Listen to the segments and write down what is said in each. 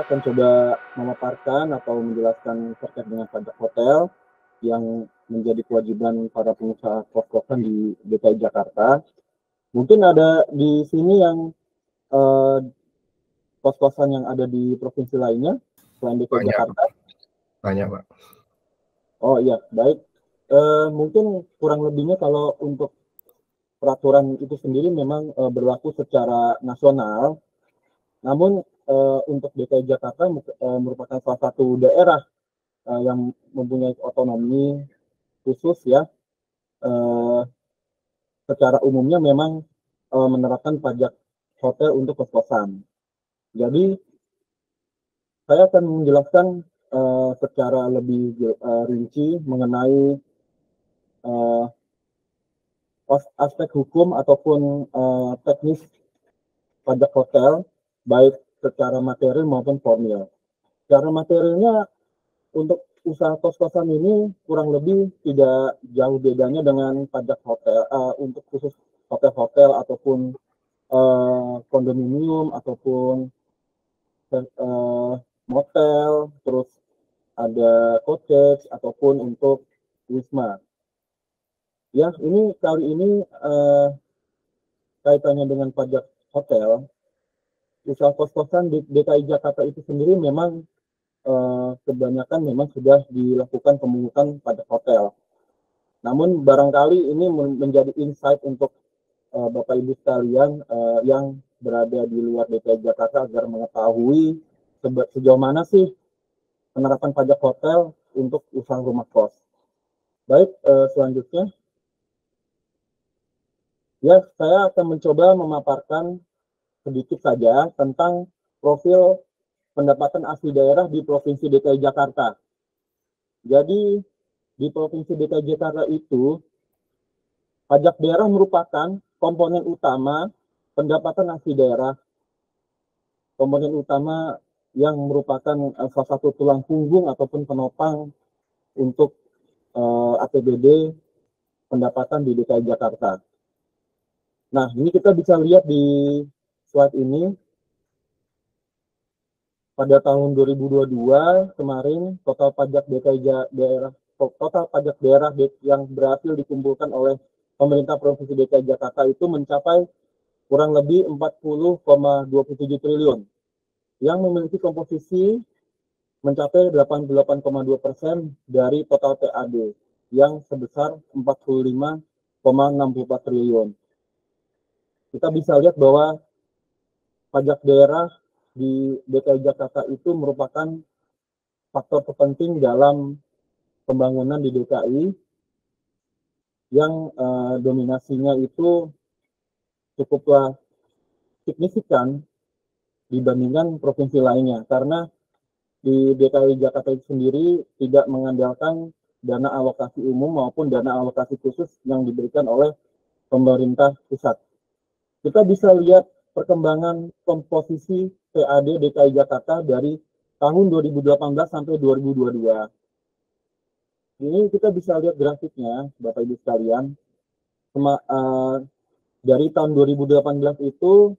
akan coba memaparkan atau menjelaskan terkait dengan pajak hotel yang menjadi kewajiban para pengusaha kos-kosan di DKI Jakarta. Mungkin ada di sini yang eh, kos-kosan yang ada di provinsi lainnya selain DKI Banyak, Jakarta. banyak, Pak. Oh iya, baik. Mungkin kurang lebihnya kalau untuk peraturan itu sendiri memang berlaku secara nasional. Namun untuk DKI Jakarta merupakan salah satu daerah yang mempunyai otonomi khusus ya. Secara umumnya memang menerapkan pajak hotel untuk kos-kosan. Jadi saya akan menjelaskan secara lebih rinci mengenai aspek hukum ataupun teknis pajak hotel, baik secara material maupun formil. Secara materialnya untuk usaha kos-kosan ini kurang lebih tidak jauh bedanya dengan pajak hotel untuk khusus hotel-hotel ataupun kondominium ataupun motel, terus ada cottage ataupun untuk wisma. Ya, ini kali ini kaitannya dengan pajak hotel. Usaha kos-kosan di DKI Jakarta itu sendiri memang kebanyakan memang sudah dilakukan pemungutan pajak hotel. Namun barangkali ini menjadi insight untuk Bapak Ibu sekalian yang berada di luar DKI Jakarta agar mengetahui sejauh mana sih penerapan pajak hotel untuk usaha rumah kos. Baik, selanjutnya. Ya, saya akan mencoba memaparkan sedikit saja tentang profil pendapatan asli daerah di Provinsi DKI Jakarta. Jadi, di Provinsi DKI Jakarta itu, pajak daerah merupakan komponen utama pendapatan asli daerah. Komponen utama yang merupakan salah satu tulang punggung ataupun penopang untuk APBD pendapatan di DKI Jakarta. Nah, ini kita bisa lihat di slide ini. Pada tahun 2022 kemarin total pajak daerah yang berhasil dikumpulkan oleh pemerintah Provinsi DKI Jakarta itu mencapai kurang lebih 40,27 triliun yang memiliki komposisi mencapai 88,2% dari total PAD yang sebesar 45,64 triliun. Kita bisa lihat bahwa pajak daerah di DKI Jakarta itu merupakan faktor terpenting dalam pembangunan di DKI yang dominasinya itu cukuplah signifikan dibandingkan provinsi lainnya, karena di DKI Jakarta itu sendiri tidak mengandalkan dana alokasi umum maupun dana alokasi khusus yang diberikan oleh pemerintah pusat. Kita bisa lihat perkembangan komposisi PAD DKI Jakarta dari tahun 2018 sampai 2022. Ini kita bisa lihat grafiknya, Bapak Ibu sekalian. Dari tahun 2018 itu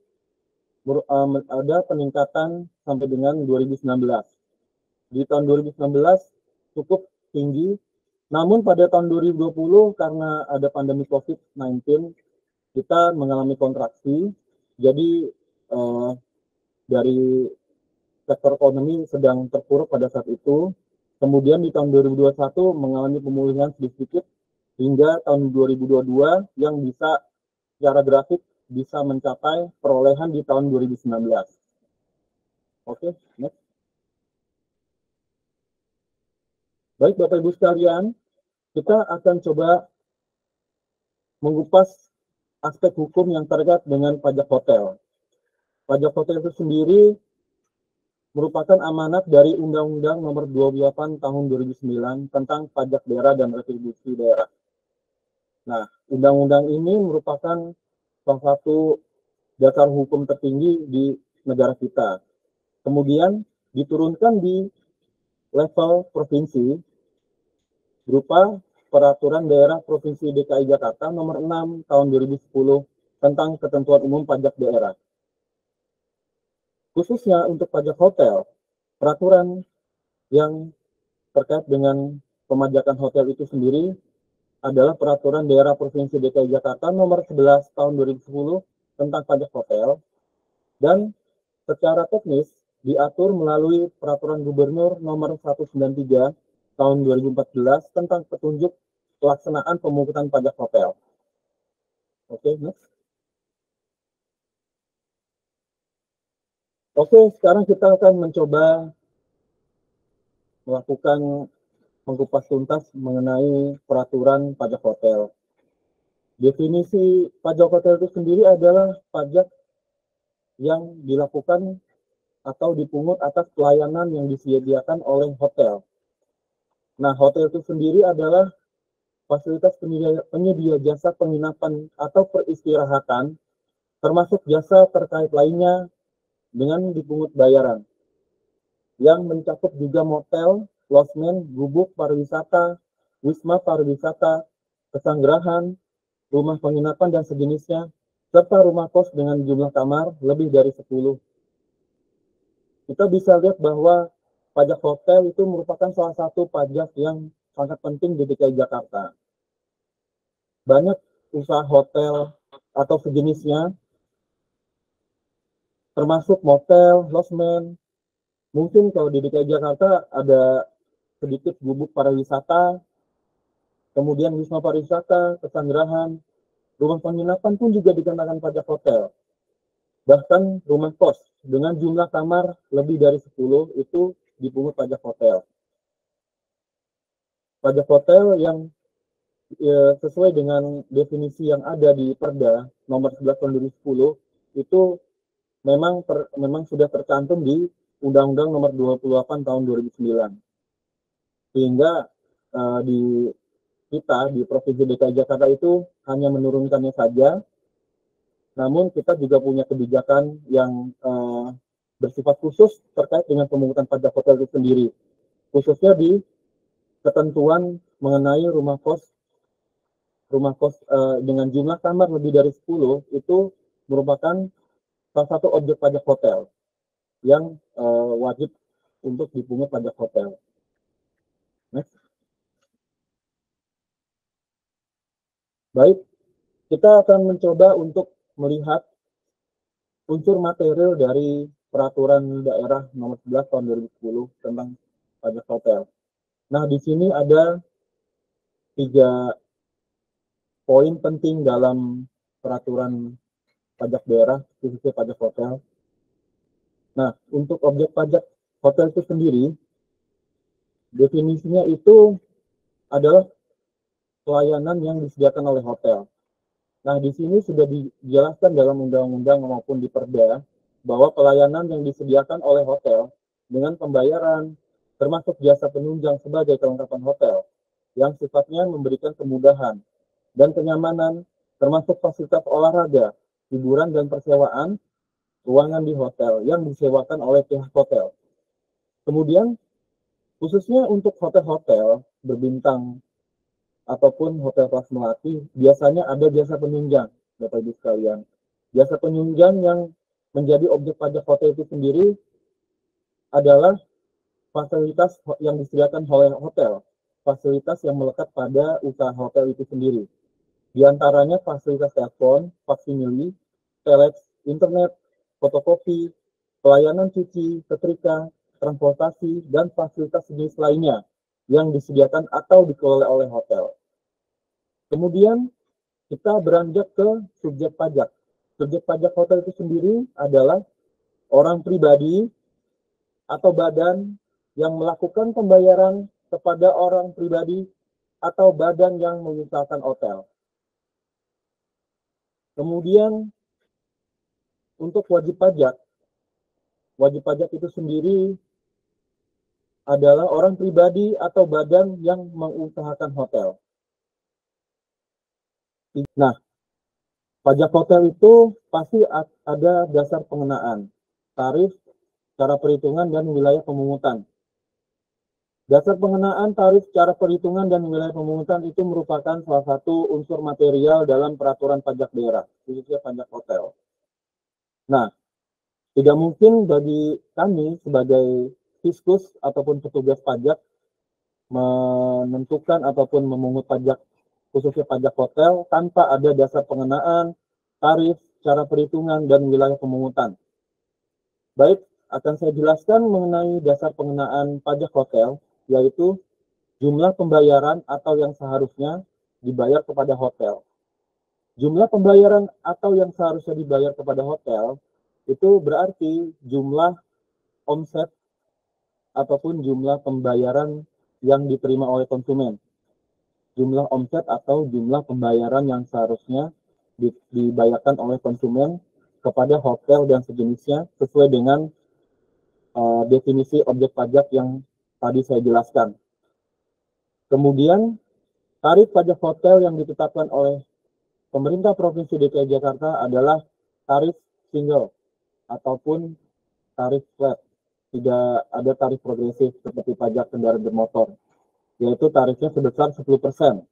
ada peningkatan sampai dengan 2019. Di tahun 2019 cukup tinggi, namun pada tahun 2020 karena ada pandemi COVID-19, kita mengalami kontraksi. Jadi dari sektor ekonomi sedang terpuruk pada saat itu. Kemudian di tahun 2021 mengalami pemulihan sedikit hingga tahun 2022 yang bisa secara grafik bisa mencapai perolehan di tahun 2019. Oke, next. Baik Bapak Ibu sekalian, kita akan coba mengupas aspek hukum yang terkait dengan pajak hotel. Pajak hotel itu sendiri merupakan amanat dari Undang-Undang Nomor 28 Tahun 2009 tentang pajak daerah dan retribusi daerah. Nah, undang-undang ini merupakan salah satu dasar hukum tertinggi di negara kita. Kemudian diturunkan di level provinsi berupa Peraturan Daerah Provinsi DKI Jakarta Nomor 6 Tahun 2010 tentang ketentuan umum pajak daerah. Khususnya untuk pajak hotel, peraturan yang terkait dengan pemajakan hotel itu sendiri adalah Peraturan Daerah Provinsi DKI Jakarta Nomor 11 Tahun 2010 tentang pajak hotel, dan secara teknis diatur melalui Peraturan Gubernur Nomor 193 Tahun 2014 tentang petunjuk pelaksanaan pemungutan pajak hotel. Oke, next. Oke, sekarang kita akan mencoba melakukan mengupas tuntas mengenai peraturan pajak hotel. Definisi pajak hotel itu sendiri adalah pajak yang dilakukan atau dipungut atas pelayanan yang disediakan oleh hotel. Nah, hotel itu sendiri adalah fasilitas penyedia jasa penginapan atau peristirahatan, termasuk jasa terkait lainnya dengan dipungut bayaran, yang mencakup juga motel, losmen, gubuk pariwisata, wisma pariwisata, pesanggerahan, rumah penginapan dan sejenisnya, serta rumah kos dengan jumlah kamar lebih dari 10. Kita bisa lihat bahwa pajak hotel itu merupakan salah satu pajak yang sangat penting di DKI Jakarta. Banyak usaha hotel atau sejenisnya, termasuk motel, losmen. Mungkin kalau di DKI Jakarta ada sedikit gubuk pariwisata, kemudian wisma pariwisata, pesanggerahan, rumah penginapan pun juga dikenakan pajak hotel. Bahkan rumah kos dengan jumlah kamar lebih dari 10 itu dipungut pajak hotel. Pajak hotel yang sesuai dengan definisi yang ada di Perda nomor 11 tahun 2010 itu memang sudah tercantum di Undang-Undang nomor 28 tahun 2009. Sehingga di Provinsi DKI Jakarta itu hanya menurunkannya saja, namun kita juga punya kebijakan yang bersifat khusus terkait dengan pemungutan pajak hotel itu sendiri, khususnya di ketentuan mengenai rumah kos dengan jumlah kamar lebih dari 10 itu merupakan salah satu objek pajak hotel yang wajib untuk dipungut pajak hotel. Next. Baik, kita akan mencoba untuk melihat unsur material dari Peraturan Daerah Nomor 11 Tahun 2010 tentang pajak hotel. Nah, di sini ada 3 poin penting dalam peraturan pajak daerah, khususnya pajak hotel. Nah, untuk objek pajak hotel itu sendiri, definisinya itu adalah pelayanan yang disediakan oleh hotel. Nah, di sini sudah dijelaskan dalam undang-undang maupun di Perda bahwa pelayanan yang disediakan oleh hotel dengan pembayaran, termasuk jasa penunjang sebagai kelengkapan hotel, yang sifatnya memberikan kemudahan dan kenyamanan, termasuk fasilitas olahraga, hiburan dan persewaan, ruangan di hotel yang disewakan oleh pihak hotel. Kemudian, khususnya untuk hotel-hotel berbintang ataupun hotel kelas melati, biasanya ada jasa penunjang, Bapak Ibu sekalian. Jasa penunjang yang menjadi objek pajak hotel itu sendiri adalah fasilitas yang disediakan oleh hotel, fasilitas yang melekat pada usaha hotel itu sendiri. Di antaranya fasilitas telepon, faksimili, telex, internet, fotokopi, pelayanan cuci, setrika, transportasi, dan fasilitas jenis lainnya yang disediakan atau dikelola oleh hotel. Kemudian kita beranjak ke subjek pajak. Subjek pajak hotel itu sendiri adalah orang pribadi atau badan yang melakukan pembayaran kepada orang pribadi atau badan yang mengusahakan hotel. Kemudian untuk wajib pajak itu sendiri adalah orang pribadi atau badan yang mengusahakan hotel. Nah, pajak hotel itu pasti ada dasar pengenaan, tarif, cara perhitungan, dan wilayah pemungutan. Dasar pengenaan, tarif, cara perhitungan, dan wilayah pemungutan itu merupakan salah satu unsur material dalam peraturan pajak daerah, khususnya pajak hotel. Nah, tidak mungkin bagi kami sebagai fiskus ataupun petugas pajak menentukan ataupun memungut pajak, khususnya pajak hotel, tanpa ada dasar pengenaan, tarif, cara perhitungan, dan wilayah pemungutan. Baik, akan saya jelaskan mengenai dasar pengenaan pajak hotel, yaitu jumlah pembayaran atau yang seharusnya dibayar kepada hotel. Jumlah pembayaran atau yang seharusnya dibayar kepada hotel itu berarti jumlah omset ataupun jumlah pembayaran yang diterima oleh konsumen. Jumlah omset atau jumlah pembayaran yang seharusnya dibayarkan oleh konsumen kepada hotel dan sejenisnya sesuai dengan definisi objek pajak yang tadi saya jelaskan. Kemudian, tarif pajak hotel yang ditetapkan oleh pemerintah Provinsi DKI Jakarta adalah tarif single ataupun tarif flat. Tidak ada tarif progresif seperti pajak kendaraan bermotor, yaitu tarifnya sebesar 10%.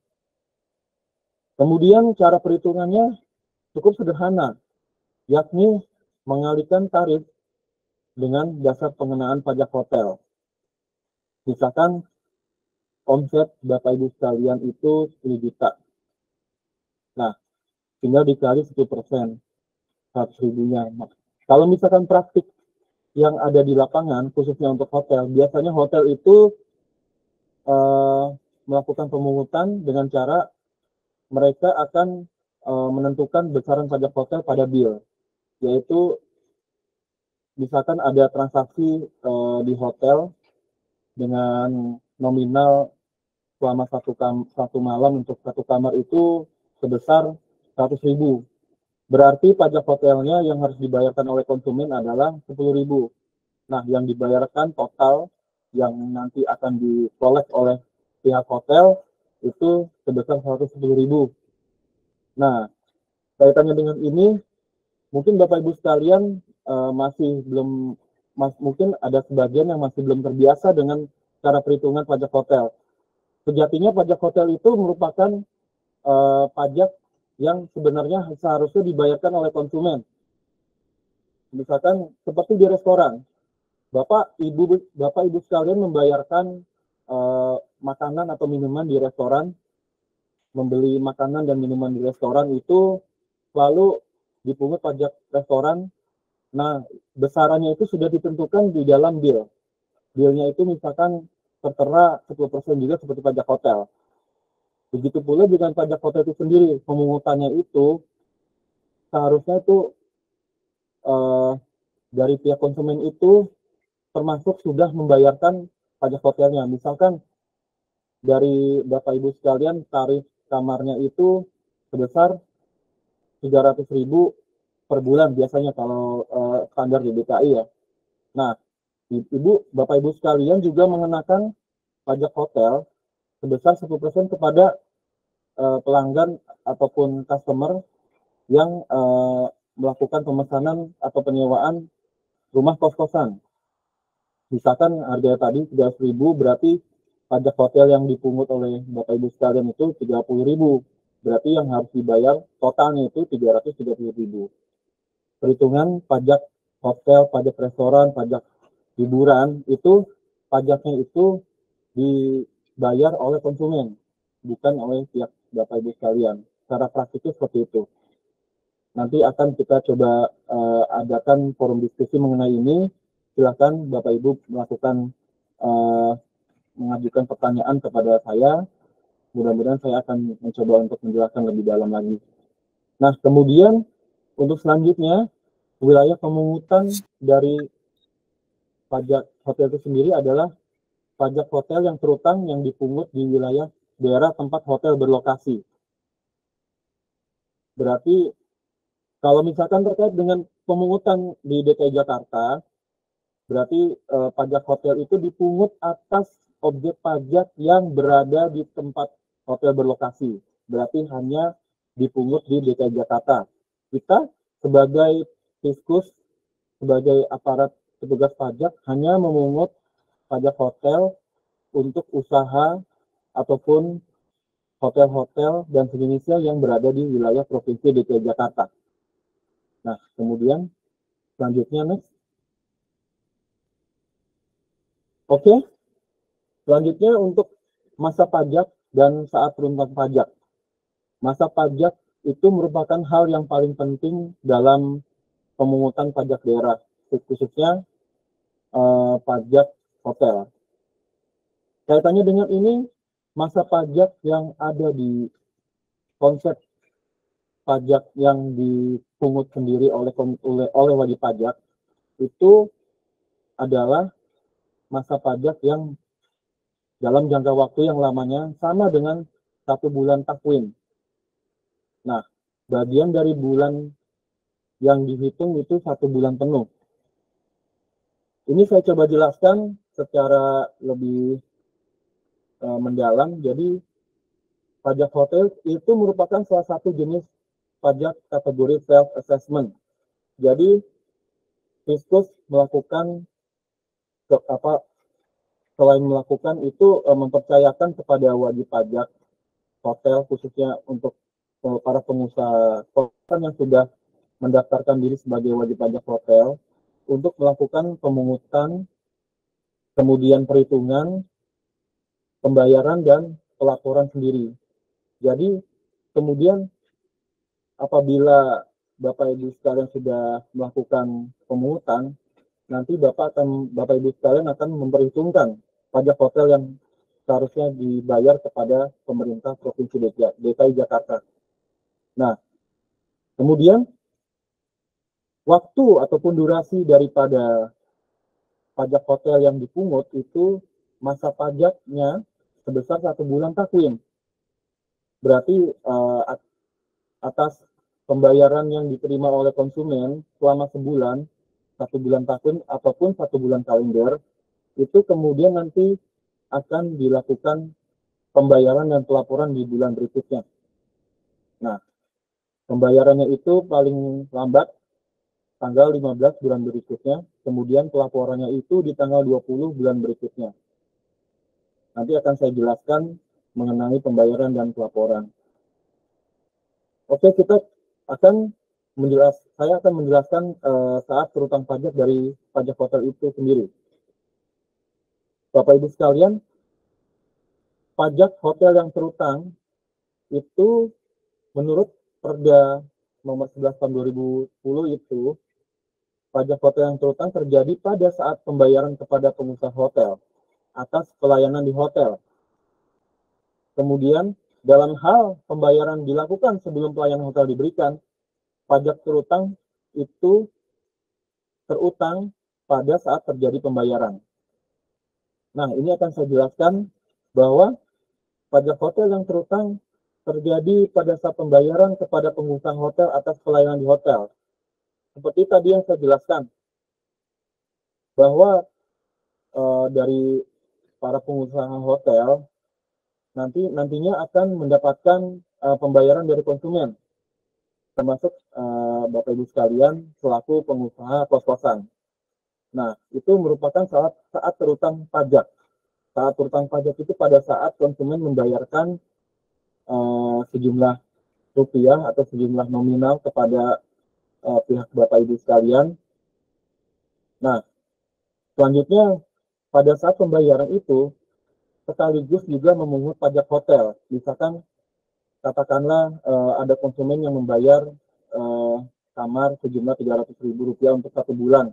Kemudian cara perhitungannya cukup sederhana, yakni mengalihkan tarif dengan dasar pengenaan pajak hotel. Misalkan omset Bapak Ibu sekalian itu 10 juta. Nah, tinggal dikali 10%, 100 ribunya. Kalau misalkan praktik yang ada di lapangan, khususnya untuk hotel, biasanya hotel itu melakukan pemungutan dengan cara mereka akan menentukan besaran pajak hotel pada bill, yaitu misalkan ada transaksi di hotel dengan nominal selama satu malam untuk satu kamar itu sebesar 100.000. Berarti pajak hotelnya yang harus dibayarkan oleh konsumen adalah 10.000. Nah, yang dibayarkan total yang nanti akan dikolek oleh pihak hotel itu sebesar 110.000. Nah, kaitannya dengan ini, mungkin Bapak Ibu sekalian mungkin ada sebagian yang masih belum terbiasa dengan cara perhitungan pajak hotel. Sejatinya pajak hotel itu merupakan pajak yang sebenarnya seharusnya dibayarkan oleh konsumen. Misalkan seperti di restoran, Bapak Ibu sekalian membayarkan makanan atau minuman di restoran, membeli makanan dan minuman di restoran itu lalu dipungut pajak restoran. Nah, besarannya itu sudah ditentukan di dalam bill. Billnya itu misalkan tertera 10% juga seperti pajak hotel. Begitu pula dengan pajak hotel itu sendiri, pemungutannya itu seharusnya itu dari pihak konsumen itu termasuk sudah membayarkan pajak hotelnya. Misalkan dari Bapak Ibu sekalian tarif kamarnya itu sebesar 300.000 per bulan biasanya kalau standar di DKI ya. Nah, Bapak Ibu sekalian juga mengenakan pajak hotel sebesar 10% kepada pelanggan ataupun customer yang melakukan pemesanan atau penyewaan rumah kos-kosan. Misalkan harga tadi 300.000, berarti pajak hotel yang dipungut oleh Bapak Ibu sekalian itu 30.000. Berarti yang harus dibayar totalnya itu 330.000. Perhitungan pajak hotel, pajak restoran, pajak hiburan itu pajaknya itu dibayar oleh konsumen, bukan oleh pihak Bapak Ibu sekalian. Secara praktiknya seperti itu. Nanti akan kita coba adakan forum diskusi mengenai ini. Silakan Bapak Ibu melakukan mengajukan pertanyaan kepada saya. Mudah-mudahan saya akan mencoba untuk menjelaskan lebih dalam lagi. Nah, kemudian untuk selanjutnya, wilayah pemungutan dari pajak hotel itu sendiri adalah pajak hotel yang terutang yang dipungut di wilayah daerah tempat hotel berlokasi. Berarti kalau misalkan terkait dengan pemungutan di DKI Jakarta, berarti pajak hotel itu dipungut atas objek pajak yang berada di tempat hotel berlokasi. Berarti hanya dipungut di DKI Jakarta. Kita sebagai fiskus, sebagai aparat petugas pajak hanya memungut pajak hotel untuk usaha ataupun hotel-hotel dan sejenisnya yang berada di wilayah Provinsi DKI Jakarta. Nah, kemudian selanjutnya next. Oke, selanjutnya untuk masa pajak dan saat runtutan pajak. Masa pajak itu merupakan hal yang paling penting dalam pemungutan pajak daerah, khususnya pajak hotel. Kaitannya dengan ini, masa pajak yang ada di konsep pajak yang dipungut sendiri oleh wajib pajak itu adalah masa pajak yang dalam jangka waktu yang lamanya sama dengan 1 bulan takwim. Nah, bagian dari bulan yang dihitung itu 1 bulan penuh. Ini saya coba jelaskan secara lebih mendalam. Jadi, pajak hotel itu merupakan salah satu jenis pajak kategori self-assessment. Jadi, Fiskus melakukan selain melakukan itu mempercayakan kepada wajib pajak hotel, khususnya untuk para pengusaha hotel yang sudah mendaftarkan diri sebagai wajib pajak hotel, untuk melakukan pemungutan, kemudian perhitungan, pembayaran, dan pelaporan sendiri. Jadi, kemudian apabila Bapak Ibu sekalian sudah melakukan pemungutan, nanti Bapak Ibu sekalian akan memperhitungkan pajak hotel yang seharusnya dibayar kepada pemerintah Provinsi DKI Jakarta. Nah, kemudian waktu ataupun durasi daripada pajak hotel yang dipungut itu masa pajaknya sebesar 1 bulan takwim. Berarti atas pembayaran yang diterima oleh konsumen selama sebulan, 1 bulan takwim ataupun 1 bulan kalender, itu kemudian nanti akan dilakukan pembayaran dan pelaporan di bulan berikutnya. Nah, pembayarannya itu paling lambat tanggal 15 bulan berikutnya, kemudian pelaporannya itu di tanggal 20 bulan berikutnya. Nanti akan saya jelaskan mengenai pembayaran dan pelaporan. Oke, saya akan menjelaskan saat terutang pajak dari pajak hotel itu sendiri. Bapak Ibu sekalian, pajak hotel yang terutang itu menurut Perda nomor 11 tahun 2010 itu, pajak hotel yang terutang terjadi pada saat pembayaran kepada pengusaha hotel atas pelayanan di hotel. Kemudian, dalam hal pembayaran dilakukan sebelum pelayanan hotel diberikan, pajak terutang itu terutang pada saat terjadi pembayaran. Nah, ini akan saya jelaskan bahwa pajak hotel yang terutang terjadi pada saat pembayaran kepada pengusaha hotel atas pelayanan di hotel. Seperti tadi yang saya jelaskan, bahwa dari para pengusaha hotel nantinya akan mendapatkan pembayaran dari konsumen, termasuk Bapak Ibu sekalian selaku pengusaha kos-kosan. Nah, itu merupakan saat terutang pajak. Saat terutang pajak itu pada saat konsumen membayarkan sejumlah rupiah atau sejumlah nominal kepada pihak Bapak Ibu sekalian. Nah, selanjutnya pada saat pembayaran itu sekaligus juga memungut pajak hotel. Misalkan katakanlah ada konsumen yang membayar kamar sejumlah Rp300.000 untuk 1 bulan.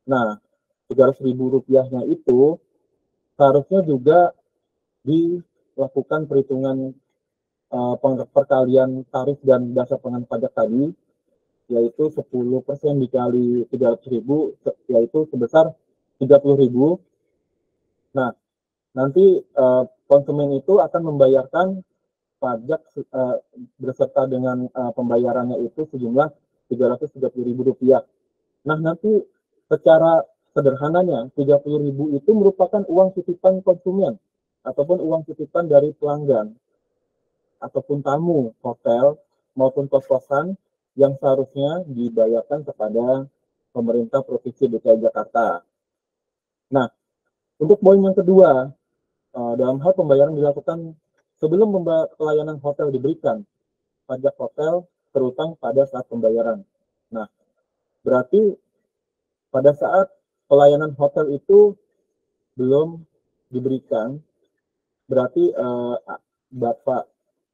Nah, Rp300.000 itu seharusnya juga dilakukan perhitungan perkalian tarif dan dasar pengenaan pajak tadi, yaitu 10% dikali 300.000, yaitu sebesar 30.000. Nah, nanti konsumen itu akan membayarkan pajak beserta dengan pembayarannya itu sejumlah Rp330.000. Nah, nanti secara sederhananya 30.000 itu merupakan uang titipan konsumen ataupun uang titipan dari pelanggan ataupun tamu hotel maupun kos-kosan yang seharusnya dibayarkan kepada pemerintah Provinsi DKI Jakarta. Nah, untuk poin yang kedua, dalam hal pembayaran dilakukan sebelum pelayanan hotel diberikan, pajak hotel terutang pada saat pembayaran. Nah, berarti pada saat pelayanan hotel itu belum diberikan, berarti Bapak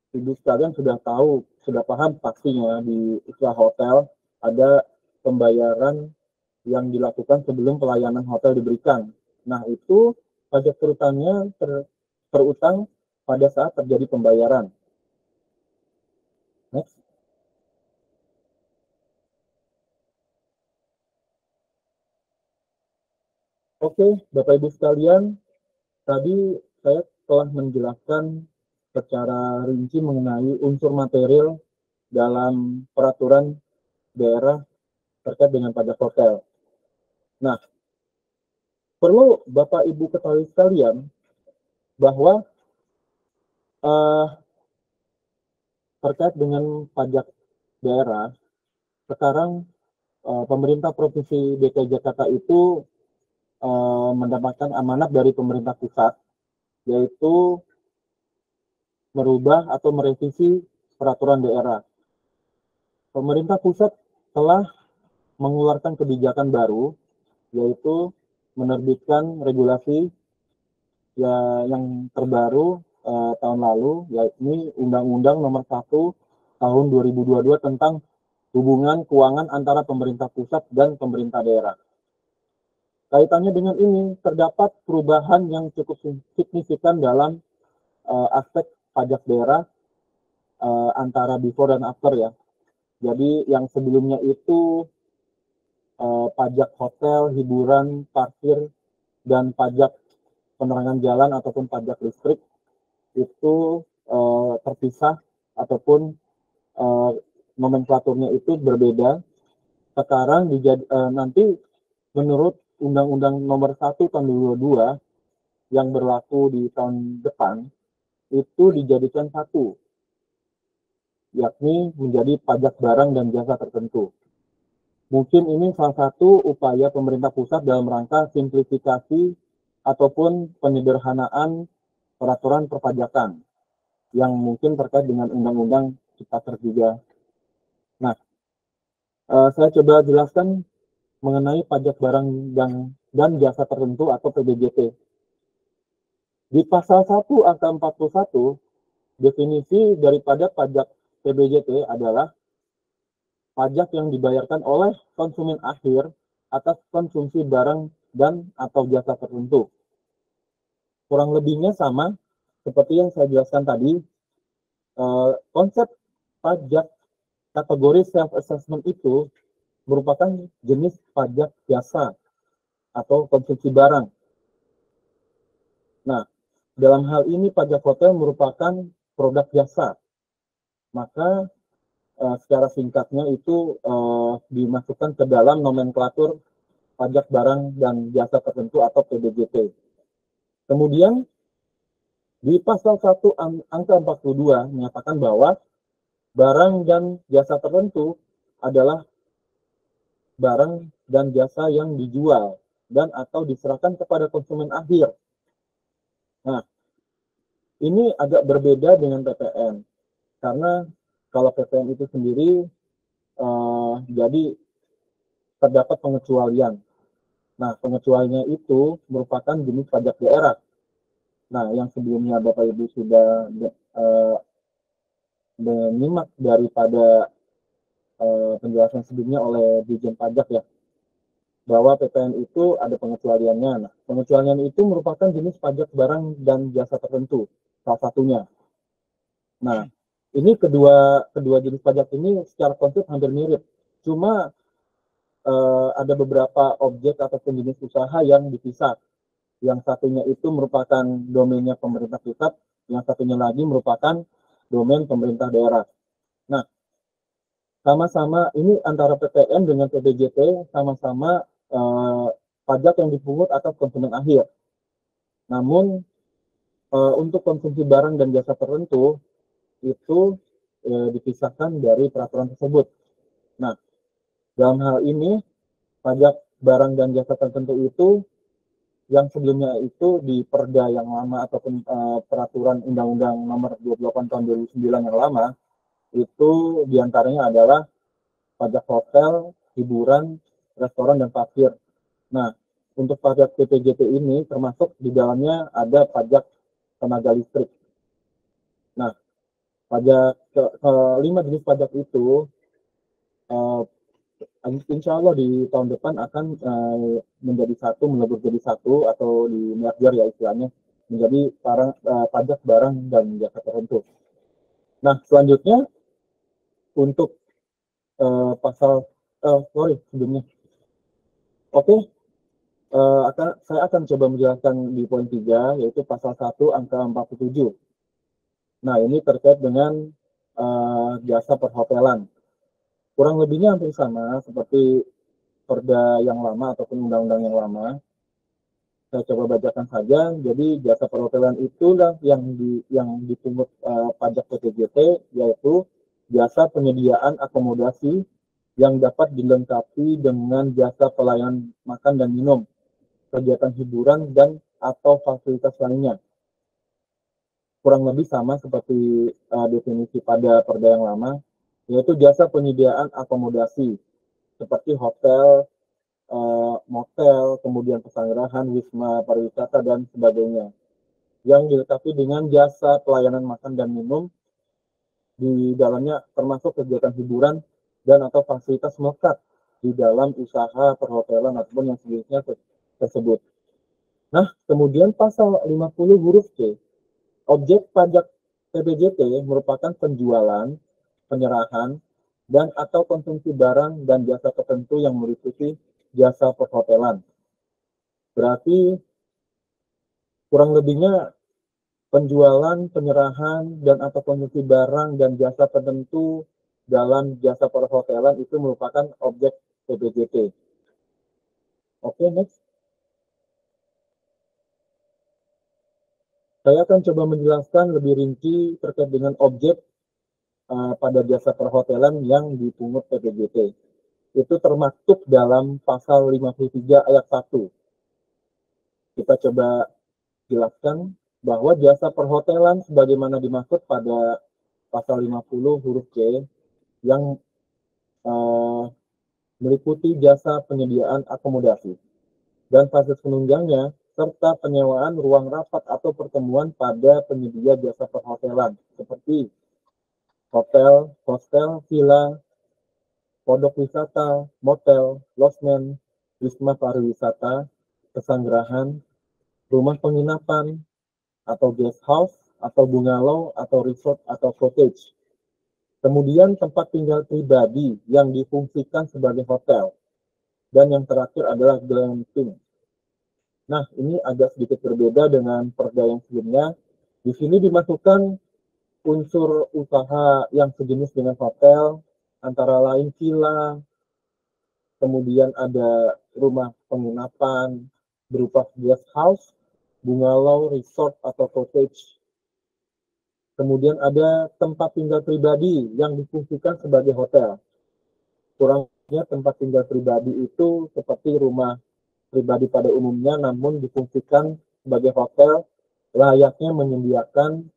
Ibu sekalian sudah tahu, sudah paham pastinya di istilah hotel ada pembayaran yang dilakukan sebelum pelayanan hotel diberikan. Nah, itu pajak terutangnya terutang pada saat terjadi pembayaran. Next. Oke, Bapak Ibu sekalian, tadi saya telah menjelaskan secara rinci mengenai unsur material dalam peraturan daerah terkait dengan pajak hotel. Nah, perlu Bapak Ibu ketahui sekalian bahwa terkait dengan pajak daerah, sekarang pemerintah Provinsi DKI Jakarta itu mendapatkan amanat dari pemerintah pusat, yaitu merubah atau merevisi peraturan daerah. Pemerintah pusat telah mengeluarkan kebijakan baru, yaitu menerbitkan regulasi yang terbaru tahun lalu, yakni Undang-Undang Nomor 1 Tahun 2022 tentang hubungan keuangan antara pemerintah pusat dan pemerintah daerah. Kaitannya dengan ini, terdapat perubahan yang cukup signifikan dalam aspek pajak daerah antara before dan after ya. Jadi yang sebelumnya itu pajak hotel, hiburan, parkir, dan pajak penerangan jalan ataupun pajak listrik itu terpisah ataupun nomenklaturnya itu berbeda. Sekarang nanti menurut Undang-Undang Nomor 1 Tahun 2022 yang berlaku di tahun depan itu dijadikan satu, yakni menjadi pajak barang dan jasa tertentu. Mungkin ini salah satu upaya pemerintah pusat dalam rangka simplifikasi ataupun penyederhanaan peraturan perpajakan yang mungkin terkait dengan Undang-Undang Cipta Kerja. Nah, saya coba jelaskan mengenai pajak barang dan jasa tertentu atau PBJT. Di pasal 1 angka 41, definisi daripada pajak PBJT adalah pajak yang dibayarkan oleh konsumen akhir atas konsumsi barang dan atau jasa tertentu. Kurang lebihnya sama seperti yang saya jelaskan tadi, konsep pajak kategori self-assessment itu merupakan jenis pajak jasa atau konsumsi barang. Nah, dalam hal ini pajak hotel merupakan produk jasa. Maka secara singkatnya itu dimasukkan ke dalam nomenklatur pajak barang dan jasa tertentu atau PBJT. Kemudian di pasal 1 angka 42 menyatakan bahwa barang dan jasa tertentu adalah barang dan jasa yang dijual dan atau diserahkan kepada konsumen akhir. Nah, ini agak berbeda dengan PPN. Karena kalau PPN itu sendiri jadi terdapat pengecualian. Nah, pengecualiannya itu merupakan jenis pajak daerah. Nah, yang sebelumnya Bapak Ibu sudah menyimak daripada penjelasan sebelumnya oleh Dirjen Pajak ya, bahwa PPN itu ada pengecualiannya. Nah, pengecualian itu merupakan jenis pajak barang dan jasa tertentu, salah satunya. Nah, ini kedua jenis pajak ini secara konsep hampir mirip, cuma ada beberapa objek atau jenis usaha yang dipisah. Yang satunya itu merupakan domainnya pemerintah pusat, yang satunya lagi merupakan domain pemerintah daerah. Nah, sama-sama ini antara PPN dengan PBJT sama-sama pajak yang dipungut atas konsumen akhir. Namun untuk konsumsi barang dan jasa tertentu itu dipisahkan dari peraturan tersebut. Nah, dalam hal ini pajak barang dan jasa tertentu itu yang sebelumnya itu di Perda yang lama ataupun peraturan Undang-Undang Nomor 28 Tahun 2009 yang lama itu diantaranya adalah pajak hotel, hiburan, restoran, dan parkir. Nah, untuk pajak PPJT ini termasuk di dalamnya ada pajak tenaga listrik. Nah, pajak kelima jenis pajak itu insya Allah di tahun depan akan menjadi satu, melebur jadi satu atau di merger ya istilahnya, menjadi pajak barang dan jasa tertentu. Nah, selanjutnya untuk pasal sebelumnya. Oke, saya akan coba menjelaskan di poin 3, yaitu pasal 1 angka 47. Nah, ini terkait dengan jasa perhotelan. Kurang lebihnya hampir sama seperti perda yang lama ataupun undang-undang yang lama. Saya coba bacakan saja. Jadi jasa perhotelan itulah yang dipungut pajak PPJT, yaitu jasa penyediaan akomodasi yang dapat dilengkapi dengan jasa pelayanan makan dan minum, kegiatan hiburan dan atau fasilitas lainnya. Kurang lebih sama seperti definisi pada perda yang lama, yaitu jasa penyediaan akomodasi seperti hotel, motel, kemudian pesanggerahan, wisma pariwisata dan sebagainya, yang dilengkapi dengan jasa pelayanan makan dan minum, di dalamnya termasuk kegiatan hiburan dan atau fasilitas melekat di dalam usaha perhotelan ataupun yang sejenisnya tersebut. Nah, kemudian pasal 50 huruf C, objek pajak PPJT merupakan penjualan, penyerahan, dan atau konsumsi barang dan jasa tertentu yang meliputi jasa perhotelan. Berarti kurang lebihnya penjualan, penyerahan, dan atau konsumsi barang dan jasa tertentu dalam jasa perhotelan itu merupakan objek PPJT. Oke, next. Saya akan coba menjelaskan lebih rinci terkait dengan objek pada jasa perhotelan yang dipungut PPJT. Itu termaktub dalam pasal 53 ayat 1. Kita coba jelaskan bahwa jasa perhotelan sebagaimana dimaksud pada pasal 50 huruf C yang meliputi jasa penyediaan akomodasi dan fasilitas penunjangnya serta penyewaan ruang rapat atau pertemuan pada penyedia jasa perhotelan seperti hotel, hostel, villa, pondok wisata, motel, lodgement, wisma pariwisata, pesanggerahan, rumah penginapan, atau guest house, atau bungalow, atau resort, atau cottage. Kemudian tempat tinggal pribadi yang difungsikan sebagai hotel. Dan yang terakhir adalah glamping. Nah, ini agak sedikit berbeda dengan perda yang sebelumnya. Di sini dimasukkan unsur usaha yang sejenis dengan hotel, antara lain villa, kemudian ada rumah penginapan berupa guest house, bungalow, resort, atau cottage. Kemudian ada tempat tinggal pribadi yang difungsikan sebagai hotel. Kurangnya tempat tinggal pribadi itu seperti rumah pribadi pada umumnya, namun difungsikan sebagai hotel layaknya menyediakan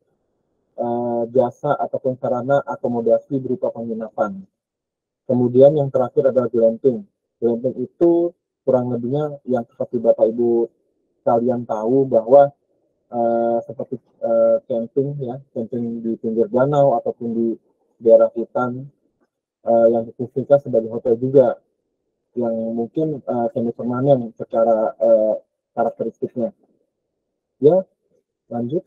jasa ataupun sarana akomodasi berupa penginapan. Kemudian yang terakhir adalah glamping. Glamping itu kurang lebihnya yang seperti Bapak Ibu kalian tahu bahwa seperti camping ya, camping di pinggir danau ataupun di daerah hutan yang difungsikan sebagai hotel juga, yang mungkin semi permanen secara karakteristiknya. Ya, lanjut.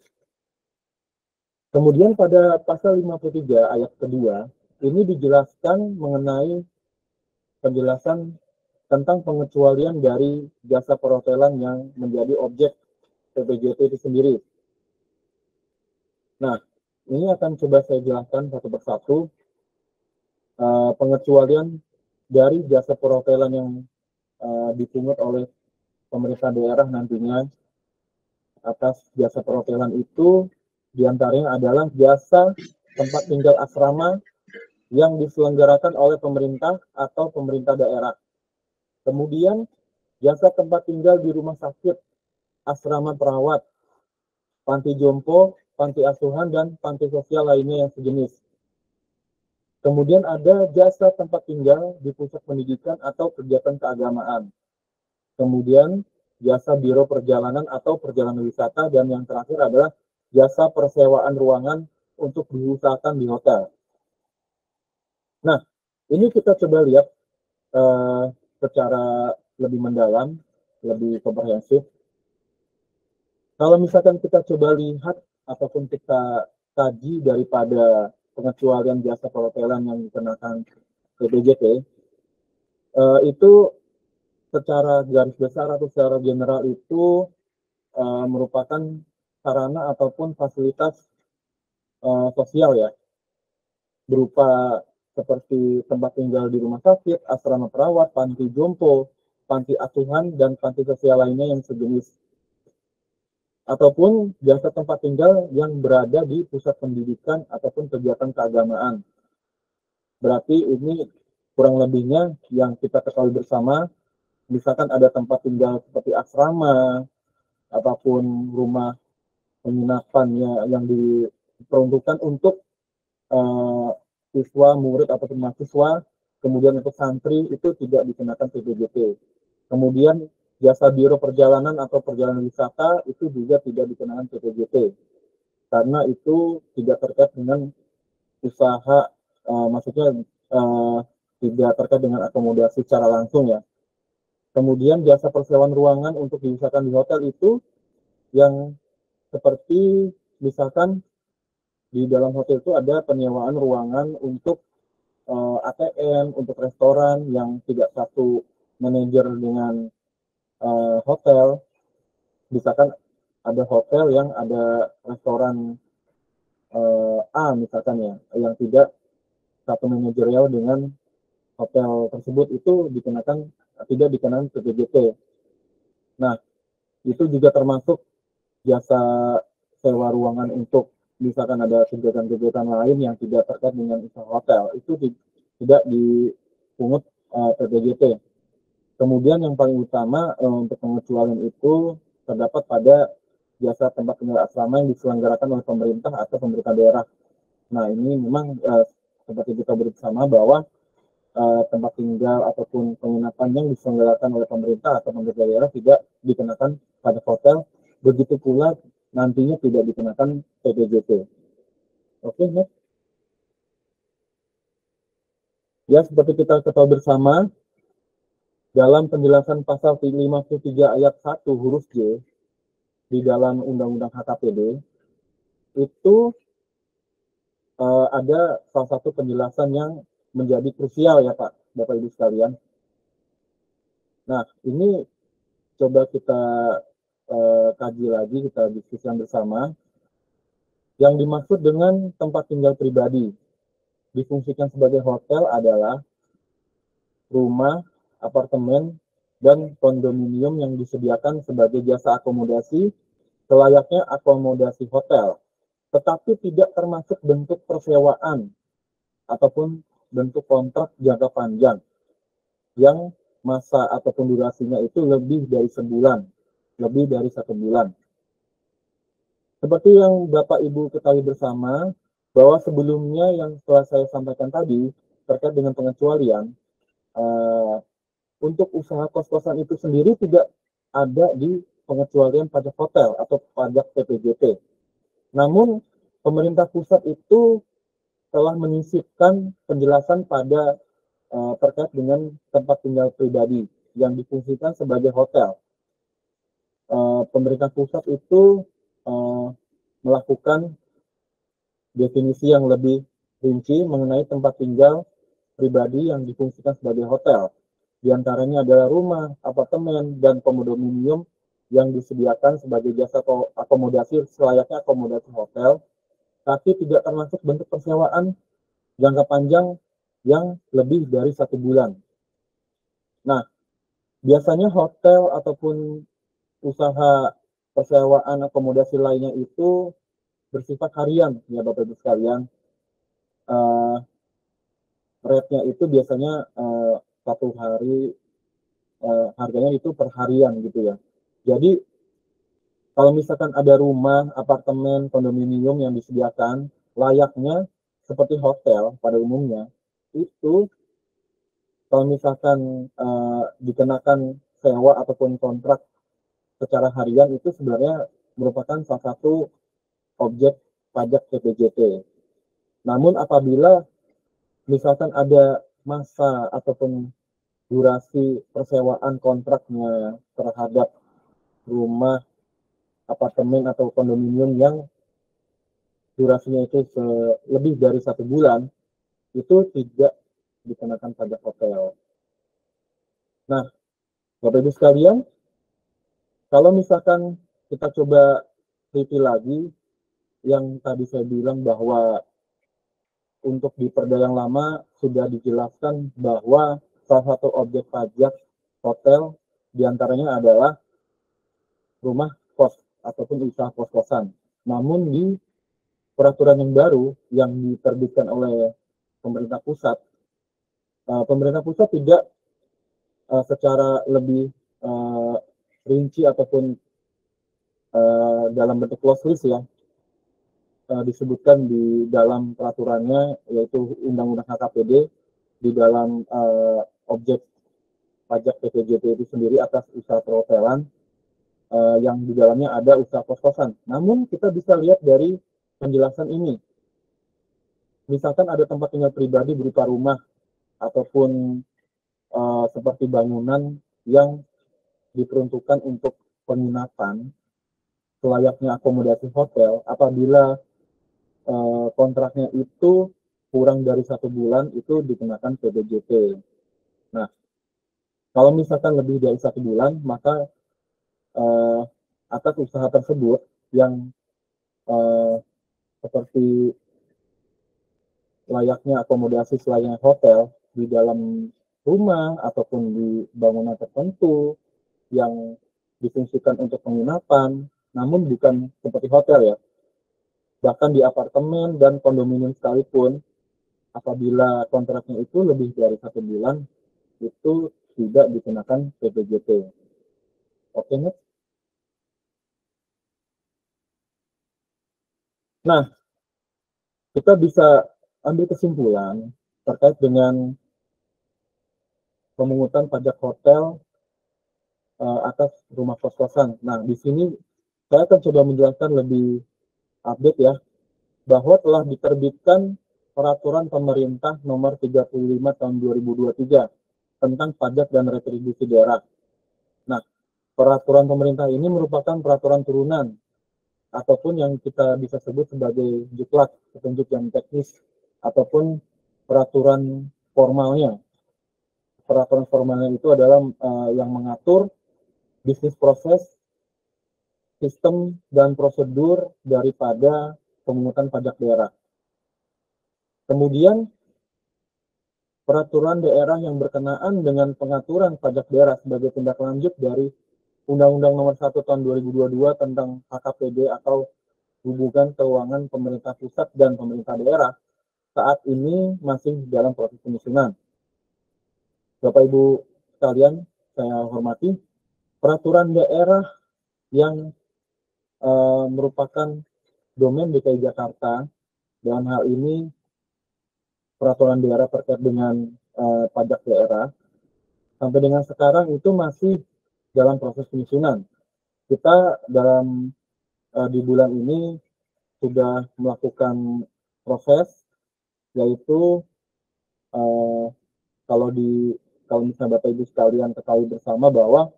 Kemudian pada pasal 53 ayat kedua, ini dijelaskan mengenai penjelasan tentang pengecualian dari jasa perhotelan yang menjadi objek PPJT itu sendiri. Nah, ini akan coba saya jelaskan satu persatu pengecualian dari jasa perhotelan yang dipungut oleh pemerintah daerah nantinya atas jasa perhotelan itu, diantaranya adalah jasa tempat tinggal asrama yang diselenggarakan oleh pemerintah atau pemerintah daerah. Kemudian jasa tempat tinggal di rumah sakit, asrama perawat, panti jompo, panti asuhan, dan panti sosial lainnya yang sejenis. Kemudian ada jasa tempat tinggal di pusat pendidikan atau kegiatan keagamaan. Kemudian jasa biro perjalanan atau perjalanan wisata, dan yang terakhir adalah jasa persewaan ruangan untuk diusahakan di hotel. Nah, ini kita coba lihat secara lebih mendalam, lebih komprehensif. Kalau misalkan kita coba lihat ataupun kita kaji daripada pengecualian jasa perhotelan yang dikenakan PPJT, itu secara garis besar atau secara general itu merupakan sarana ataupun fasilitas sosial ya, berupa seperti tempat tinggal di rumah sakit, asrama perawat, panti jompo, panti asuhan, dan panti sosial lainnya yang sejenis. Ataupun jasa tempat tinggal yang berada di pusat pendidikan ataupun kegiatan keagamaan. Berarti ini kurang lebihnya yang kita ketahui bersama, misalkan ada tempat tinggal seperti asrama, ataupun rumah penginapannya yang diperuntukkan untuk siswa, murid, ataupun mahasiswa, kemudian untuk santri, itu tidak dikenakan PPJT. Kemudian jasa biro perjalanan atau perjalanan wisata itu juga tidak dikenakan PPJT, karena itu tidak terkait dengan usaha, maksudnya tidak terkait dengan akomodasi secara langsung ya. Kemudian jasa persewaan ruangan untuk diusahakan di hotel itu yang seperti misalkan di dalam hotel itu ada penyewaan ruangan untuk ATM, untuk restoran yang tidak satu manajer dengan hotel. Misalkan ada hotel yang ada restoran A misalkan ya, yang tidak satu manajerial dengan hotel tersebut, itu tidak dikenakan PPJT. Nah, itu juga termasuk jasa sewa ruangan untuk misalkan ada kegiatan-kegiatan lain yang tidak terkait dengan usaha hotel, itu tidak dipungut PPJT. Kemudian yang paling utama untuk pengecualian itu terdapat pada jasa tempat tinggal asrama yang diselenggarakan oleh pemerintah atau pemerintah daerah. Nah, ini memang seperti kita bersama bahwa tempat tinggal ataupun penginapan yang diselenggarakan oleh pemerintah atau pemerintah daerah tidak dikenakan pada hotel, begitu pula nantinya tidak dikenakan PPJT. Oke, next. Ya, seperti kita ketahui bersama, dalam penjelasan pasal 53 ayat 1 huruf J di dalam Undang-Undang HKPD, itu ada salah satu penjelasan yang menjadi krusial ya Pak, Bapak Ibu sekalian. Nah, ini coba kita kaji lagi, kita diskusikan bersama. Yang dimaksud dengan tempat tinggal pribadi difungsikan sebagai hotel adalah rumah, apartemen, dan kondominium yang disediakan sebagai jasa akomodasi selayaknya akomodasi hotel, tetapi tidak termasuk bentuk persewaan ataupun bentuk kontrak jangka panjang yang masa ataupun durasinya itu lebih dari sebulan, lebih dari 1 bulan. Seperti yang Bapak Ibu ketahui bersama, bahwa sebelumnya yang telah saya sampaikan tadi terkait dengan pengecualian, untuk usaha kos-kosan itu sendiri tidak ada di pengecualian pajak hotel atau pajak PPJT. Namun pemerintah pusat itu telah menyisipkan penjelasan pada terkait dengan tempat tinggal pribadi yang difungsikan sebagai hotel. Pemerintah pusat itu melakukan definisi yang lebih rinci mengenai tempat tinggal pribadi yang difungsikan sebagai hotel. Di antaranya adalah rumah, apartemen, dan kondominium yang disediakan sebagai jasa akomodasi selayaknya akomodasi hotel, tapi tidak termasuk bentuk persewaan jangka panjang yang lebih dari 1 bulan. Nah, biasanya hotel ataupun usaha persewaan akomodasi lainnya itu bersifat harian, ya Bapak Ibu sekalian. Rate-nya itu biasanya 1 hari, harganya itu per harian gitu ya. Jadi kalau misalkan ada rumah, apartemen, kondominium yang disediakan layaknya seperti hotel pada umumnya, itu kalau misalkan dikenakan sewa ataupun kontrak secara harian itu sebenarnya merupakan salah satu objek pajak PPJT. Namun apabila misalkan ada masa ataupun durasi persewaan kontraknya terhadap rumah, apartemen atau kondominium yang durasinya itu lebih dari 1 bulan, itu tidak dikenakan pajak hotel. Nah, Bapak Ibu sekalian, kalau misalkan kita coba teliti lagi yang tadi saya bilang bahwa untuk di Perda yang lama sudah dijelaskan bahwa salah satu objek pajak hotel diantaranya adalah rumah kos ataupun usaha kos-kosan. Namun di peraturan yang baru yang diterbitkan oleh pemerintah pusat tidak secara lebih rinci ataupun dalam bentuk close list ya disebutkan di dalam peraturannya, yaitu Undang-Undang HKPD, di dalam objek pajak PPJT itu sendiri atas usaha perhotelan yang di dalamnya ada usaha kos-kosan. Namun kita bisa lihat dari penjelasan ini, misalkan ada tempat tinggal pribadi berupa rumah ataupun seperti bangunan yang diperuntukkan untuk penginapan selayaknya akomodasi hotel, apabila kontraknya itu kurang dari 1 bulan itu dikenakan PPJT. Nah, kalau misalkan lebih dari 1 bulan, maka atas usaha tersebut yang seperti layaknya akomodasi selayaknya hotel di dalam rumah ataupun di bangunan tertentu yang difungsikan untuk penginapan, namun bukan seperti hotel ya. Bahkan di apartemen dan kondominium sekalipun, apabila kontraknya itu lebih dari 1 bulan, itu tidak dikenakan PPJT. Oke, next. Nah, kita bisa ambil kesimpulan terkait dengan pemungutan pajak hotel atas rumah kos-kosan. Nah, di sini saya akan coba menjelaskan lebih update ya, bahwa telah diterbitkan peraturan pemerintah nomor 35 tahun 2023 tentang pajak dan retribusi daerah. Nah, peraturan pemerintah ini merupakan peraturan turunan ataupun yang kita bisa sebut sebagai juklak, petunjuk yang teknis, ataupun peraturan formalnya. Peraturan formalnya itu adalah yang mengatur bisnis proses, sistem, dan prosedur daripada pemungutan pajak daerah. Kemudian, peraturan daerah yang berkenaan dengan pengaturan pajak daerah sebagai tindak lanjut dari Undang-Undang Nomor 1 Tahun 2022 tentang HKPD atau hubungan keuangan pemerintah pusat dan pemerintah daerah saat ini masih dalam proses penyusunan. Bapak Ibu sekalian, saya hormati, peraturan daerah yang merupakan domain DKI Jakarta, dalam hal ini peraturan daerah terkait dengan pajak daerah, sampai dengan sekarang itu masih dalam proses penyusunan. Kita dalam di bulan ini sudah melakukan proses, yaitu kalau misalnya Bapak Ibu sekalian ketahui bersama bahwa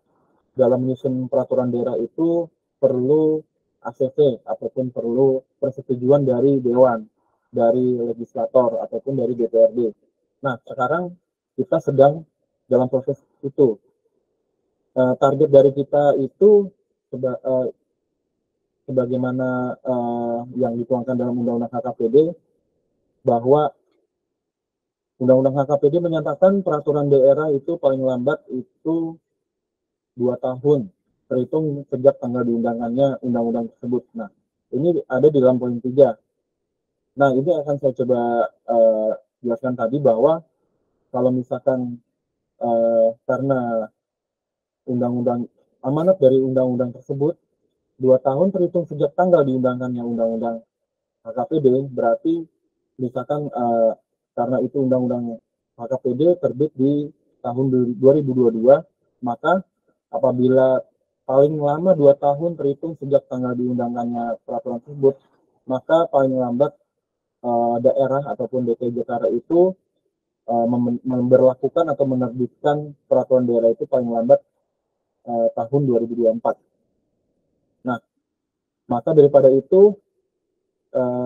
dalam menyusun peraturan daerah itu perlu ACC ataupun perlu persetujuan dari Dewan, dari legislator ataupun dari DPRD. Nah, sekarang kita sedang dalam proses itu. Target dari kita itu sebagaimana yang dituangkan dalam Undang-Undang HKPD, bahwa Undang-Undang HKPD menyatakan peraturan daerah itu paling lambat itu 2 tahun terhitung sejak tanggal diundangkannya undang-undang tersebut. Nah, ini ada di dalam poin 3. Nah, ini akan saya coba jelaskan tadi bahwa kalau misalkan karena undang-undang amanat dari undang-undang tersebut 2 tahun terhitung sejak tanggal diundangkannya undang-undang HKPD, berarti misalkan karena itu undang-undang HKPD terbit di tahun 2022, maka apabila paling lama 2 tahun terhitung sejak tanggal diundangkannya peraturan tersebut, maka paling lambat daerah ataupun DKI Jakarta itu memberlakukan atau menerbitkan peraturan daerah itu paling lambat tahun 2024. Nah, maka daripada itu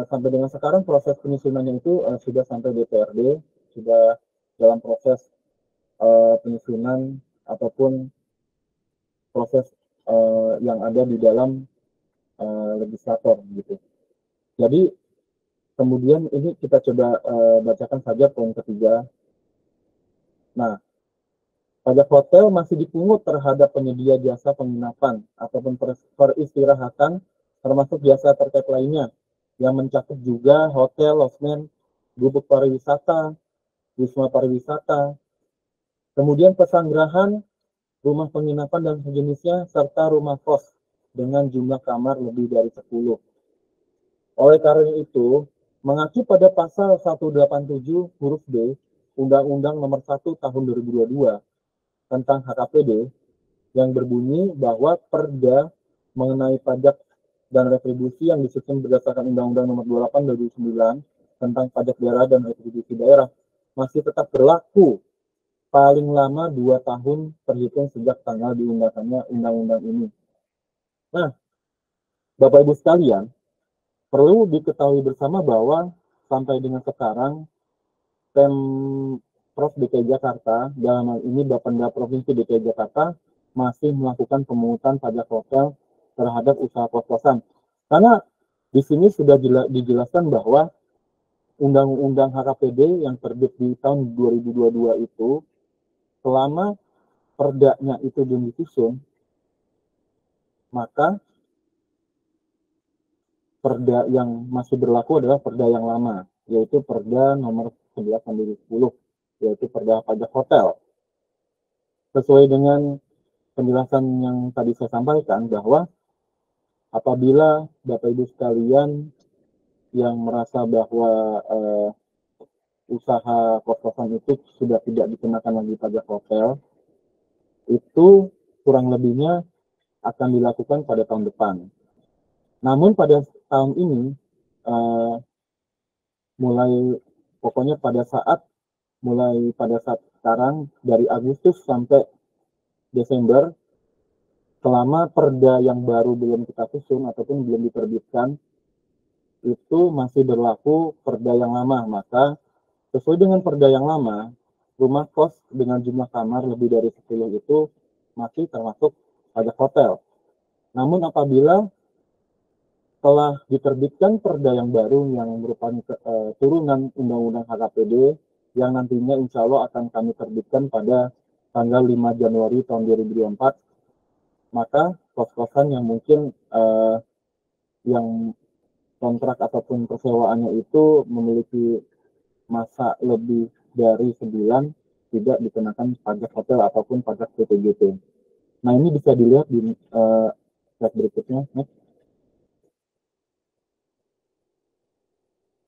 sampai dengan sekarang proses penyusunannya itu sudah sampai DPRD, sudah dalam proses penyusunan ataupun proses yang ada di dalam legislator gitu. Jadi kemudian ini kita coba bacakan saja poin ketiga. Nah, pajak hotel masih dipungut terhadap penyedia jasa penginapan ataupun peristirahatan termasuk jasa terkait lainnya yang mencakup juga hotel, lodgement, gubuk pariwisata, wisma pariwisata, kemudian pesanggrahan, rumah penginapan dan sejenisnya, serta rumah kos dengan jumlah kamar lebih dari 10. Oleh karena itu, mengacu pada pasal 187 huruf D Undang-Undang Nomor 1 Tahun 2022 tentang HKPD yang berbunyi bahwa Perda mengenai pajak dan retribusi yang disusun berdasarkan Undang-Undang Nomor 28 2009 tentang pajak daerah dan retribusi daerah masih tetap berlaku paling lama 2 tahun terhitung sejak tanggal diundangkannya undang-undang ini. Nah, Bapak Ibu sekalian, perlu diketahui bersama bahwa sampai dengan sekarang Pemprov DKI Jakarta, dalam hal ini Bapenda Provinsi DKI Jakarta, masih melakukan pemungutan pajak hotel terhadap usaha kos-kosan. Karena di sini sudah dijelaskan bahwa Undang-Undang HKPD yang terbit di tahun 2022 itu, selama perdanya itu belum disusun, maka perda yang masih berlaku adalah perda yang lama, yaitu Perda Nomor 11 tahun 2010, yaitu Perda Pajak Hotel. Sesuai dengan penjelasan yang tadi saya sampaikan bahwa apabila Bapak Ibu sekalian yang merasa bahwa usaha kos-kosan itu sudah tidak dikenakan lagi pajak hotel, itu kurang lebihnya akan dilakukan pada tahun depan. Namun pada tahun ini pokoknya pada saat sekarang dari Agustus sampai Desember, selama perda yang baru belum kita susun ataupun belum diterbitkan, itu masih berlaku perda yang lama. Maka sesuai dengan perda yang lama, rumah kos dengan jumlah kamar lebih dari 10 itu masih termasuk pajak hotel. Namun apabila telah diterbitkan perda yang baru yang merupakan turunan Undang-Undang HKPD yang nantinya insya Allah akan kami terbitkan pada tanggal 5 Januari tahun 2024, maka kos-kosan yang mungkin yang kontrak ataupun persewaannya itu memiliki masa lebih dari sebulan tidak dikenakan pajak hotel ataupun pajak PPJT. Nah, ini bisa dilihat di slide berikutnya.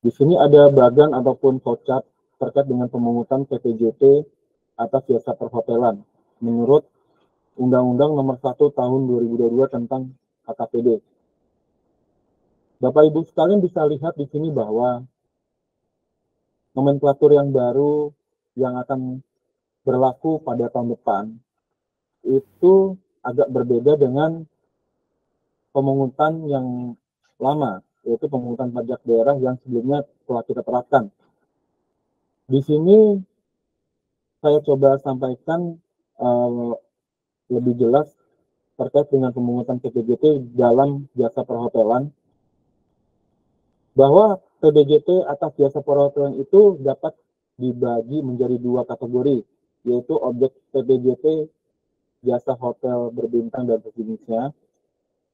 Di sini ada bagan ataupun voucher terkait dengan pemungutan PPJT atas jasa perhotelan menurut Undang-Undang Nomor 1 Tahun 2022 tentang HKPD. Bapak Ibu sekalian bisa lihat di sini bahwa nomenklatur yang baru yang akan berlaku pada tahun depan itu agak berbeda dengan pemungutan yang lama, yaitu pemungutan pajak daerah yang sebelumnya telah kita terapkan. Di sini saya coba sampaikan lebih jelas terkait dengan pemungutan PPJT dalam jasa perhotelan, bahwa PPJT atas jasa perhotelan itu dapat dibagi menjadi 2 kategori, yaitu objek PPJT jasa hotel berbintang dan sejenisnya,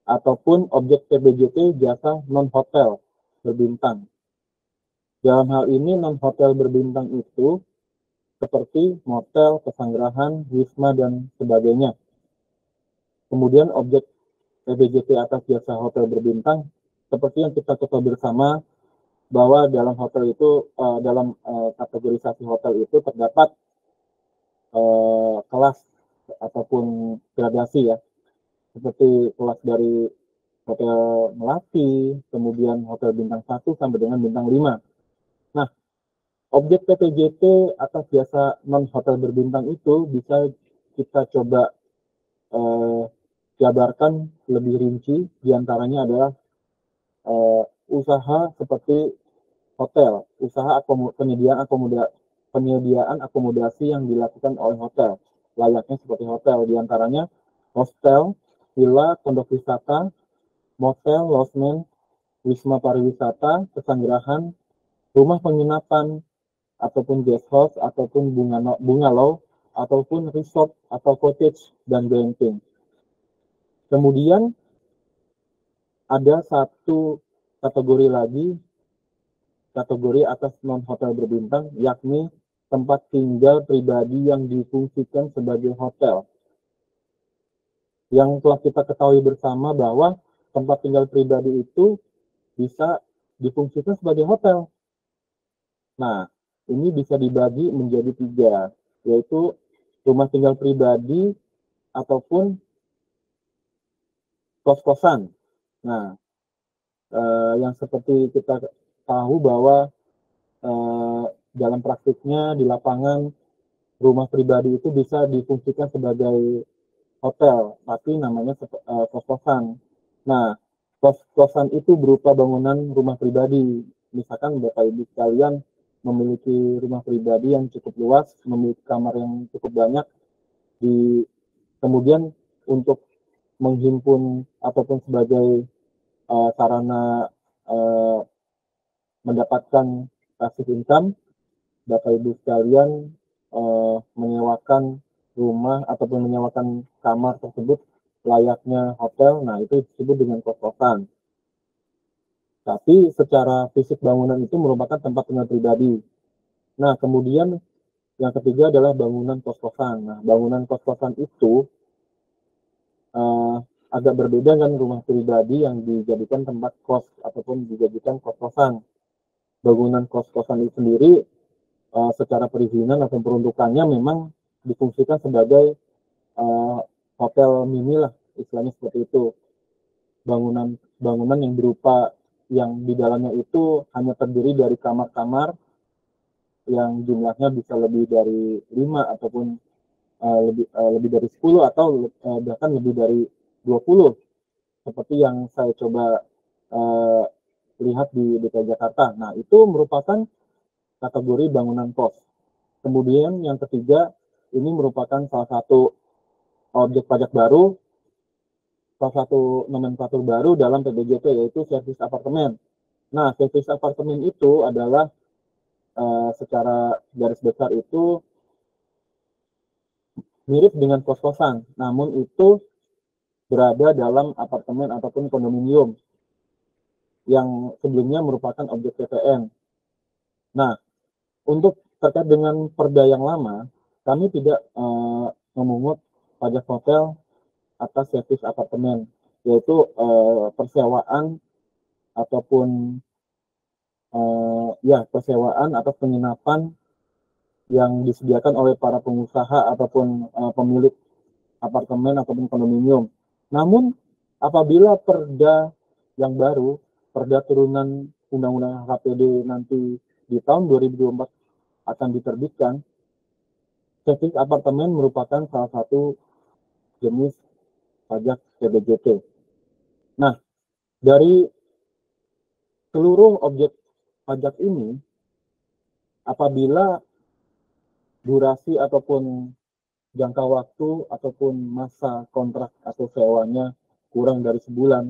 ataupun objek PPJT jasa non-hotel berbintang. Dalam hal ini non-hotel berbintang itu seperti motel, pesanggrahan, wisma, dan sebagainya. Kemudian objek PPJT atas jasa hotel berbintang seperti yang kita ketahui bersama bahwa dalam hotel itu dalam kategorisasi hotel itu terdapat kelas ataupun gradasi ya. seperti kelas dari Hotel Melati, kemudian Hotel Bintang 1 sampai dengan Bintang 5. Nah, objek PTJT atas jasa non-hotel berbintang itu bisa kita coba jabarkan lebih rinci, diantaranya adalah usaha seperti hotel, usaha penyediaan akomodasi yang dilakukan oleh hotel, layaknya seperti hotel, diantaranya hostel, villa, pondok wisata, motel, losmen, wisma pariwisata, pesanggerahan, rumah penginapan, ataupun guest house, ataupun bungalow, ataupun resort atau cottage dan glamping. Kemudian ada satu kategori lagi, kategori atas non-hotel berbintang, yakni tempat tinggal pribadi yang difungsikan sebagai hotel. Yang telah kita ketahui bersama bahwa tempat tinggal pribadi itu bisa difungsikan sebagai hotel. Nah, ini bisa dibagi menjadi 3, yaitu rumah tinggal pribadi ataupun kos-kosan. Nah, yang seperti kita tahu bahwa dalam praktiknya di lapangan rumah pribadi itu bisa difungsikan sebagai hotel, tapi namanya kos-kosan. Nah, kos-kosan itu berupa bangunan rumah pribadi. Misalkan Bapak Ibu sekalian memiliki rumah pribadi yang cukup luas, memiliki kamar yang cukup banyak, kemudian untuk menghimpun ataupun sebagai sarana mendapatkan passive income, Bapak Ibu sekalian menyewakan rumah ataupun menyewakan kamar tersebut layaknya hotel. Nah, itu disebut dengan kos-kosan. Tapi secara fisik bangunan itu merupakan tempat tinggal pribadi. Nah, kemudian yang ketiga adalah bangunan kos-kosan. Nah, bangunan kos-kosan itu agak berbeda dengan rumah pribadi yang dijadikan tempat kos ataupun dijadikan kos-kosan. Bangunan kos-kosan itu sendiri secara perizinan atau peruntukannya memang difungsikan sebagai hotel mini lah, istilahnya seperti itu. Bangunan yang berupa yang di dalamnya itu hanya terdiri dari kamar-kamar yang jumlahnya bisa lebih dari 5 ataupun lebih dari 10 atau bahkan lebih dari 20, seperti yang saya coba lihat di DKI Jakarta. Nah, itu merupakan kategori bangunan kos. Kemudian yang ketiga, ini merupakan salah satu objek pajak baru, salah satu nomenklatur baru dalam PBJT, yaitu servis apartemen. Nah, servis apartemen itu adalah secara garis besar itu mirip dengan kos-kosan, namun itu berada dalam apartemen ataupun kondominium yang sebelumnya merupakan objek PPN. Nah, untuk terkait dengan perda yang lama, kami tidak memungut pajak hotel atas servis apartemen, yaitu persewaan ataupun persewaan atau penginapan yang disediakan oleh para pengusaha ataupun pemilik apartemen ataupun kondominium. Namun apabila perda yang baru, perda turunan Undang-Undang HPD nanti di tahun 2024 akan diterbitkan, servis apartemen merupakan salah satu jenis pajak PBJT. Nah, dari seluruh objek pajak ini, apabila durasi ataupun jangka waktu ataupun masa kontrak atau sewanya kurang dari sebulan,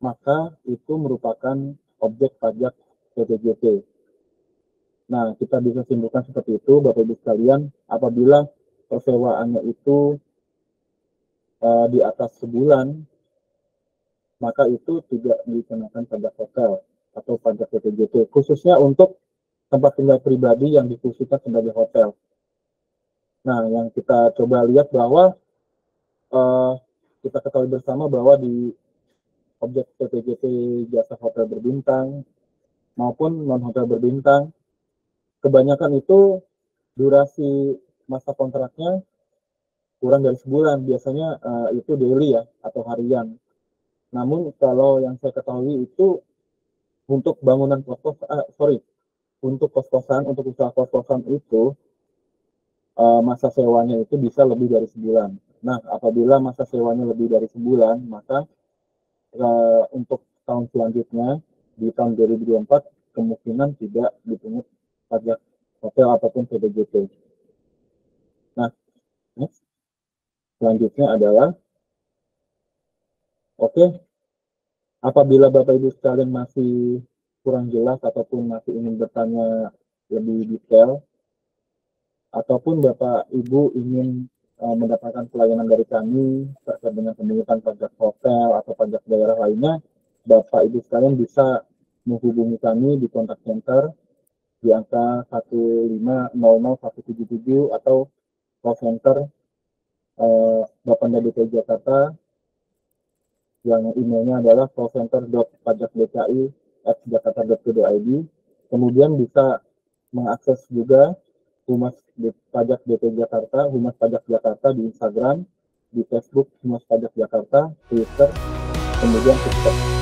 maka itu merupakan objek pajak PBJT. Nah, kita bisa simpulkan seperti itu, Bapak Ibu sekalian, apabila persewaannya itu di atas sebulan, maka itu tidak dikenakan pajak hotel atau pajak PBJT, khususnya untuk tempat tinggal pribadi yang difungsikan sebagai hotel. Nah, yang kita coba lihat bahwa kita ketahui bersama bahwa di objek PPJT jasa hotel berbintang maupun non-hotel berbintang, kebanyakan itu durasi masa kontraknya kurang dari sebulan, biasanya itu daily ya atau harian. Namun kalau yang saya ketahui itu untuk bangunan untuk kos-kosan, untuk usaha kos-kosan itu masa sewanya itu bisa lebih dari sebulan. Nah, apabila masa sewanya lebih dari sebulan, maka untuk tahun selanjutnya di tahun 2024 kemungkinan tidak dipungut pajak hotel ataupun PDJT. Nah, selanjutnya adalah apabila Bapak Ibu sekalian masih kurang jelas ataupun masih ingin bertanya lebih detail, ataupun Bapak Ibu ingin mendapatkan pelayanan dari kami terkait dengan pemungutan pajak hotel atau pajak daerah lainnya, Bapak Ibu sekalian bisa menghubungi kami di kontak center di angka 1500177 atau call center Bapenda DKI Jakarta yang emailnya adalah callcenter.pajakdki@jakarta.go.id. Kemudian bisa mengakses juga Humas Pajak DKI Jakarta, Humas Pajak Jakarta di Instagram, di Facebook Humas Pajak Jakarta, Twitter, kemudian TikTok.